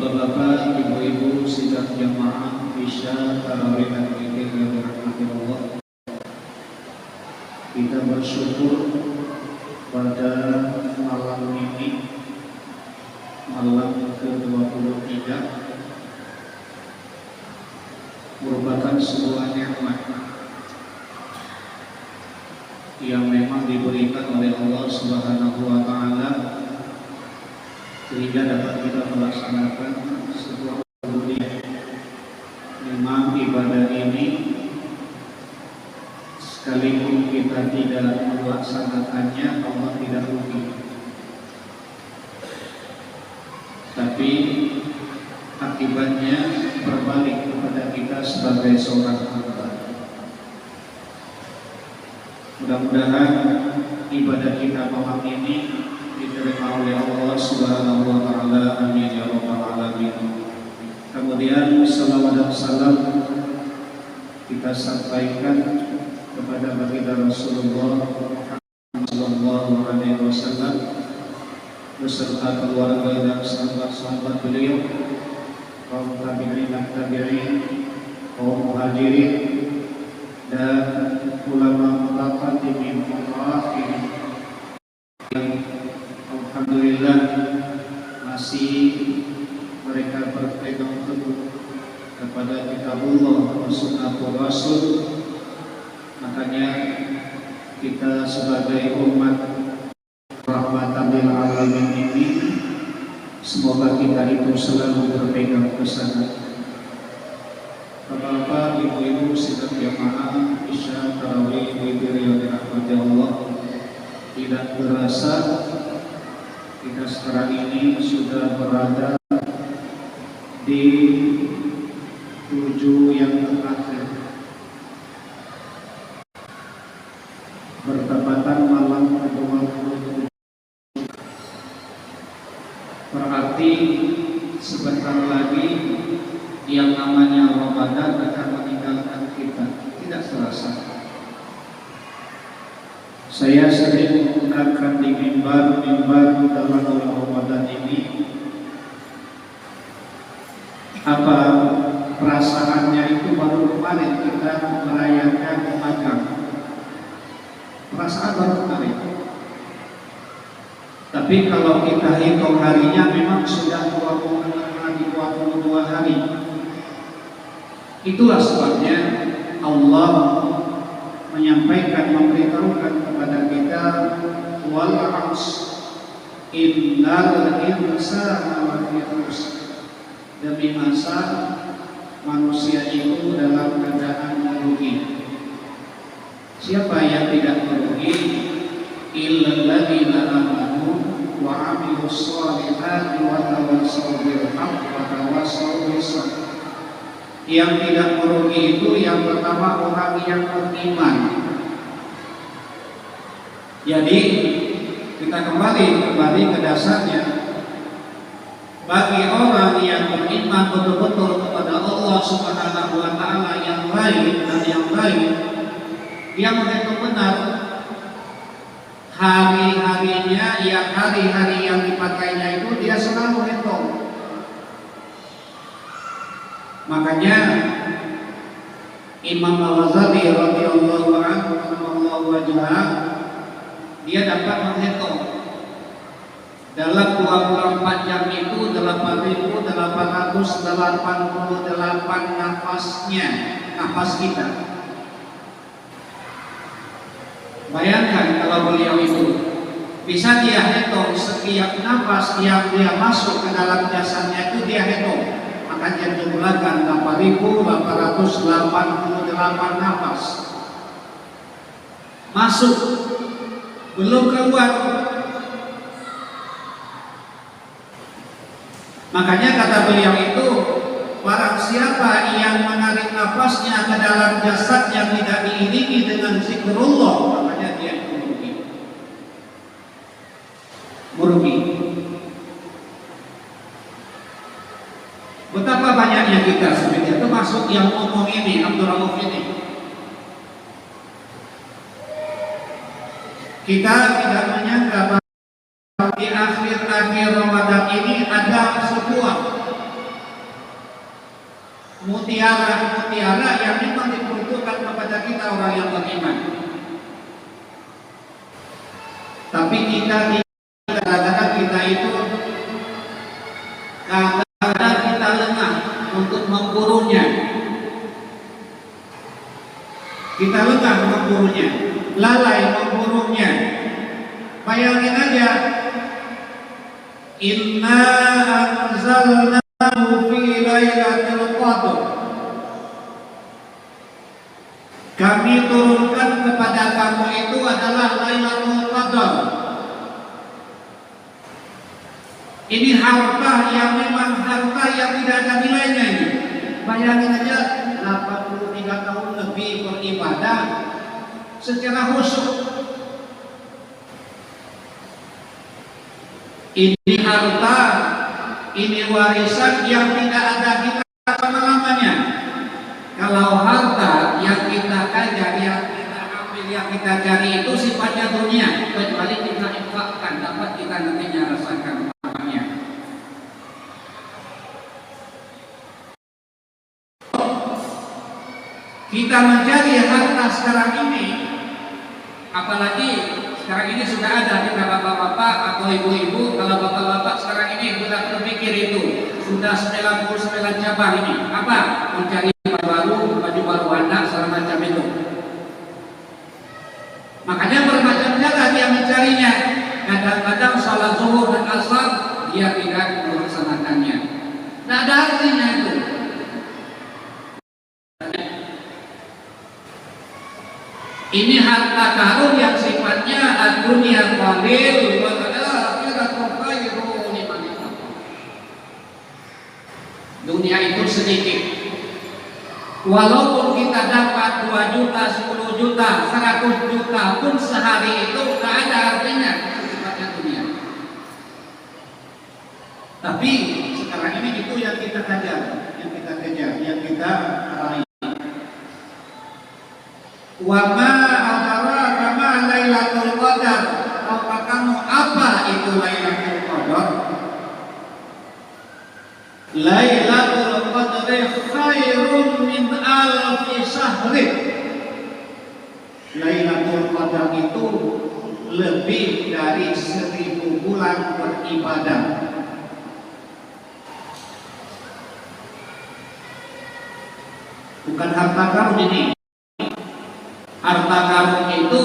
Bapak-bapak, ibu-ibu, sidang jamaah Isya Tarawih dan Zikir yang dirahmati Allah. Kita bersyukur pada malam ini, malam ke-23, merupakan sebuah nikmat yang memang diberikan oleh Allah Subhanahu wa Ta'ala, sehingga dapat kita melaksanakan sebuah ubudiyah. Memang ibadah ini sekalipun kita tidak melaksanakannya, Allah tidak rugi. Tapi akibatnya berbalik kepada kita sebagai seorang hamba. Mudah-mudahan ibadah kita malam ini diterima oleh Allah Subhanahu wa Ta'ala. Amin ya rabbal alamin. Kemudian salawat dan salam kita sampaikan kepada baginda Rasulullah sallallahu alaihi wasallam beserta keluarga dan sahabat-sahabat beliau, kaum tabi'in dan tabi'in, kaum muhajirin dan ulama mutaqaddimin mutakhirin yang alhamdulillah masih mereka berpegang teguh kepada kitabullah wa sunnatul rasul. Makanya kita sebagai umat rahmatan lil alamin ini, semoga kita itu selalu berpegang ke sana. Bapak-bapak, ibu-ibu, sidang jamaah Isya Tarawih yang dirahmati Allah, tidak terasa kita sekarang ini sudah berada di 7 yang terakhir, bertepatan malam ke-27. Berarti sebentar lagi yang namanya Ramadan akan meninggalkan kita, tidak terasa. Saya sering mengungkapkan di mimbar dalam bulan Ramadan ini, apa perasaannya itu baru kemarin kita merayakan magang. Perasaan baru kemarin. Tapi kalau kita hitung harinya memang sudah 22 hari. Itulah sebabnya Allah menyampaikan, memberitahukan kepada kita, wal 'asr innal insana lafi khusr. Demi masa manusia itu dalam keadaan merugi. Siapa yang tidak merugi? Illal ladzina amanu wa 'amilus shalihati wa tawassaw bil haqqi wa tawassaw bis sabr. Yang tidak merugi itu yang pertama orang yang beriman. Jadi kita kembali ke dasarnya. Bagi orang yang beriman betul-betul kepada Allah Subhanahu wa Ta'ala yang lain dan yang lain, dia menghitung benar hari-harinya, yang hari-hari yang dipakainya itu dia selalu hitung. Makanya Imam Al-Ghazali radhiyallahu anhu wajah, dia dapat menghitung dalam 24 jam itu 8.888 nafasnya, nafas kita. Bayangkan kalau beliau itu bisa dia hitung setiap nafas yang dia masuk ke dalam jasadnya itu dia hitung. Makanya jumlahkan 8.888 nafas masuk, belum keluar. Makanya kata beliau itu, barang siapa yang menarik nafasnya ke dalam jasad yang tidak diiringi dengan zikrullah, makanya dia merugi. Betapa banyaknya kita sebenarnya, termasuk yang umum ini, Abdul Rauf ini. Kita tidak menyangka bahwa di akhir-akhir Ramadan ini ada sebuah mutiara-mutiara yang memang diperuntukkan kepada kita orang yang beriman. Tapi kadang-kadang kita itu kadang-kadang kita lengah untuk memburunya. Kita lengah memburunya, lalai memburunya. Bayangin aja, inna anzalnahu fi lailatul qadr. Kami turunkan kepada kamu itu adalah Lailatul Qadar. Ini harta yang memang harta yang tidak ada nilainya ini. Bayangin aja 83 tahun lebih beribadah secara khusyuk. Ini harta, ini warisan yang tidak ada kita selama-lamanya. Kalau harta yang kita kejar, yang kita ambil, yang kita cari itu sifatnya dunia, kecuali kita infakkan, dapat kita nantinya rasakan pahalanya. Kita mencari harta sekarang ini, apalagi sekarang ini sudah ada kita bapak-bapak atau ibu-ibu. Kalau bapak-bapak sekarang ini sudah berpikir itu, sudah 99 cabang ini, apa? Mencari baru, baju baru anak, segala macam itu. Makanya bermacam cara dia mencarinya. Kadang-kadang salat zuhur dan asar dia tidak melaksanakannya. Tidak ada artinya itu. Ini harta karun yang sifatnya dunia qalil wa akhiratu khairun liman ittaqa. Dunia itu sedikit. Walaupun kita dapat 2 juta, 10 juta, 100 juta pun sehari itu tidak ada artinya sifatnya dunia. Tapi sekarang ini itu yang kita kejar, yang kita raih. Wa ma adraka ma Lailatul Qadar. Tahukah kamu apa itu Lailatul Qadar? Lailatul Qadri khairun min alfi syahrin. Lailatul Qadar itu lebih dari 1000 bulan beribadah. Bukan harta karun ini. Harta karun itu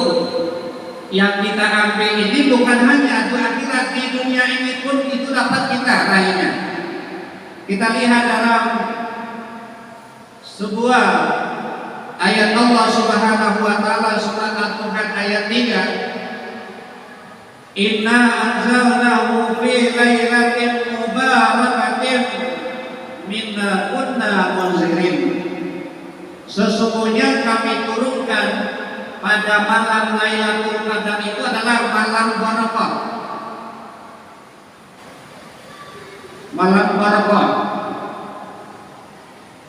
yang kita ambil ini bukan hanya di akhirat, di dunia ini pun itu dapat kita raihnya. Kita lihat dalam sebuah ayat Allah Subhanahu wa taala surat Al-Qur'an ayat 3. Inna anzalnahu fi lailatin mubarakatin minna kunna munzirin. Sesungguhnya kami turunkan pada malam Lailatul Qadar itu adalah malam barakah. Malam barakah.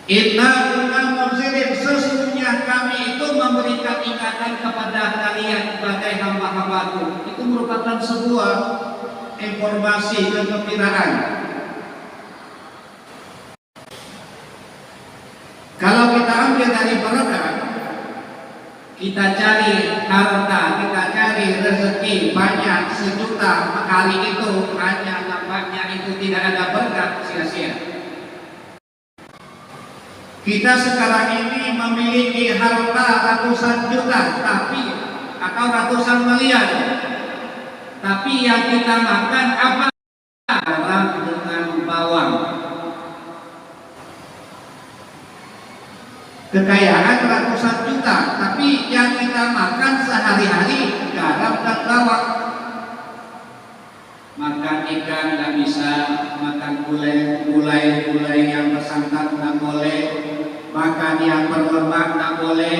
Inna kunna munzirin. Sesungguhnya kami itu memberikan ingatan kepada kalian sebagai hamba-hambaku. Itu merupakan sebuah informasi kegembiraan. Kalau kita ambil dari barakah, kita cari harta, kita cari rezeki banyak 1 juta hari itu, hanya nampaknya itu tidak ada berkah, sia-sia. Kita sekarang ini memiliki harta ratusan juta, atau ratusan miliar, tapi yang kita makan apa? Garam dengan bawang. Kekayaan ratusan juta, tapi yang kita makan sehari-hari garam dan bawang. Makan ikan nggak bisa, makan gulai yang bersantan nggak boleh, makan yang berlemak nggak boleh,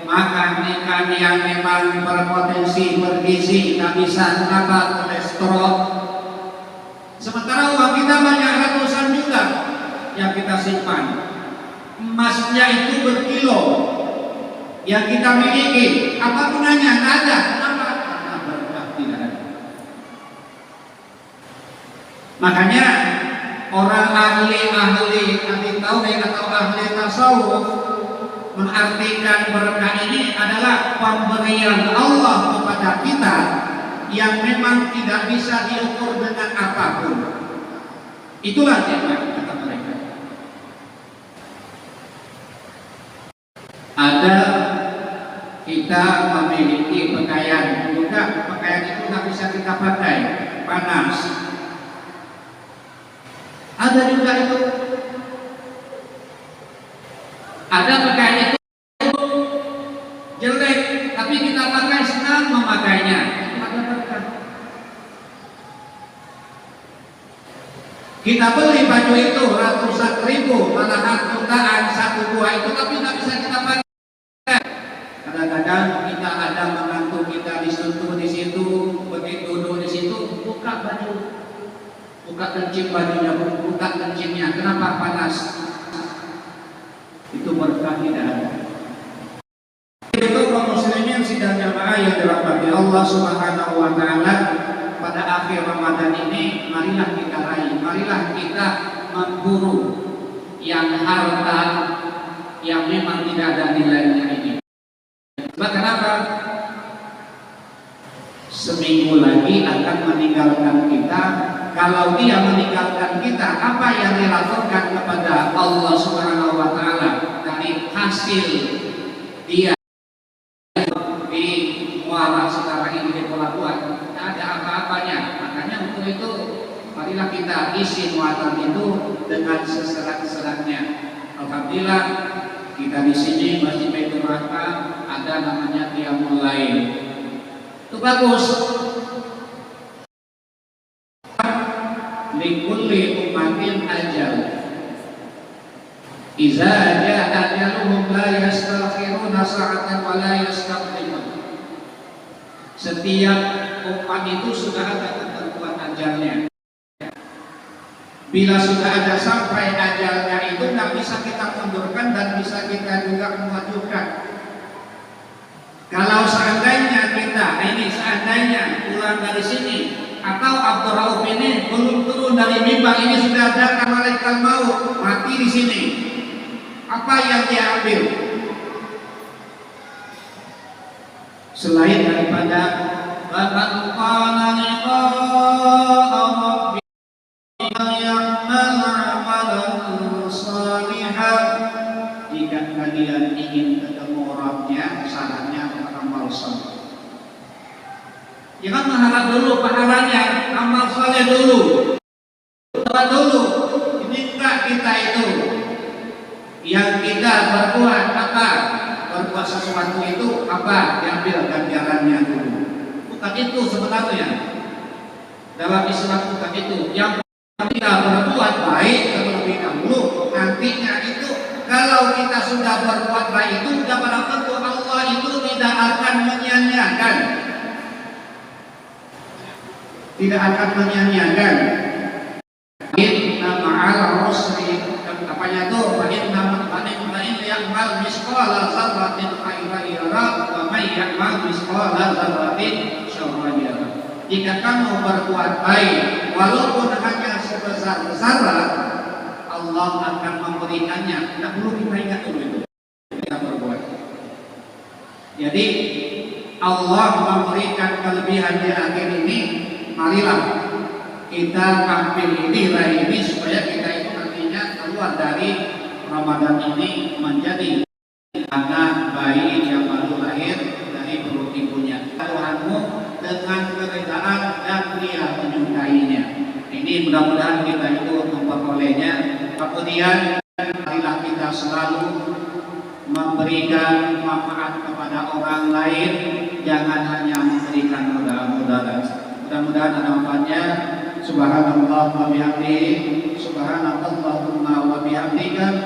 makan ikan yang memang berpotensi bergizi nggak bisa, kenapa? Kolesterol. Sementara uang kita banyak ratusan juta yang kita simpan. Emasnya itu berkilo yang kita miliki, apa gunanya? Tidak ada. Kenapa? Karena berkah tidak ada. Makanya orang ahli tauhid atau ahli tasawuf mengartikan berkah ini adalah pemberian Allah kepada kita yang memang tidak bisa diukur dengan apapun. Itulah nikmat, kata mereka. Ada kita memiliki pakaian, juga pakaian itu nggak bisa kita pakai, panas. Ada juga itu. Ada pakaian itu jelek, tapi kita pakai senang memakainya. Ada berkah. Kita beli baju itu ratusan ribu, malahan jutaan satu buah itu, tapi nggak bisa kita pakai. Kadang-kadang kita ada menantu kita disuruh di situ, begitu duduk di situ, buka baju, buka kencing bajunya, buka kencingnya. Kenapa? Panas. Itu berkah tidak ada. Itu kaum muslimin sidang jamaah yang dirahmati Allah Subhanahu wa taala, pada akhir Ramadan ini marilah kita raih, marilah kita memburu yang harta yang memang tidak ada nilainya ini. Sebab kenapa? Seminggu lagi akan meninggalkan kita. Kalau dia meninggalkan kita, apa yang dilaporkan kepada Allah Subhanahu wa taala dari hasil dia di muara sekarang ini di pelabuhan? Tidak ada apa-apanya. Makanya untuk itu marilah kita isi muatan itu dengan seserak-seraknya. Alhamdulillah kita di sini Masjid Baitur Rahmah ada namanya Qiyamul Lail. Itu bagus. Likulli ummatin ajal. Iza jaa ajaluhum la yastakhiruna sa'atan wa la yastaqdimun. Setiap umat itu sudah ada ketentuan ajalnya. Bila sudah ada sampai ajalnya itu, tidak bisa kita mundurkan dan bisa kita juga memajukan. Kalau seandainya kita seandainya pulang dari sini, atau Abdul Rauf ini belum turun dari mimbar ini, sudah datang malaikat maut mati di sini, apa yang dia ambil selain daripada bahkan qala liqa jika kalian ingin ketemu Rabbnya, syaratnya beramal saleh. Jangan mengharap dulu pahalanya, amal saleh dulu. Doa dulu. Ini enggak kita itu yang kita berbuat apa? Berbuat sesuatu itu apa? Diambil ganjarannya dulu. Bukan itu sebenarnya. Dalam Islam bukan itu. Yang kita berbuat baik terlebih dahulu, nantinya itu kalau kita sudah berbuat baik itu sudah barang tentu Allah itu tidak akan menyia-nyiakan, tidak akan menyia-nyiakan. Inna ma'al usri, apanya itu? Inna ya'mal misqala dzarratin khairan yara wa may ya'mal misqala dzarratin syarran yara. Jika kamu berbuat baik walaupun hanya sebesar zarah, Allah akan memberikannya. Tidak perlu kita ingat dulu itu kita berbuat. Jadi Allah memberikan kelebihan di akhir ini. Marilah kita ambil ini, raih ini, supaya kita itu nantinya keluar dari Ramadan ini menjadi anak bayi yang baru lahir dari perut ibunya. Tuhanmu dengan keredaan dan dia menyukainya. Ini mudah-mudahan kita itu memperolehnya. Kemudian marilah kita selalu memberikan manfaat kepada orang lain, jangan hanya memberikan mudah-mudahan. Mudah-mudahan ada manfaatnya. Subhanallah wa bihamdihi, subhanallahumma wa bihamdika.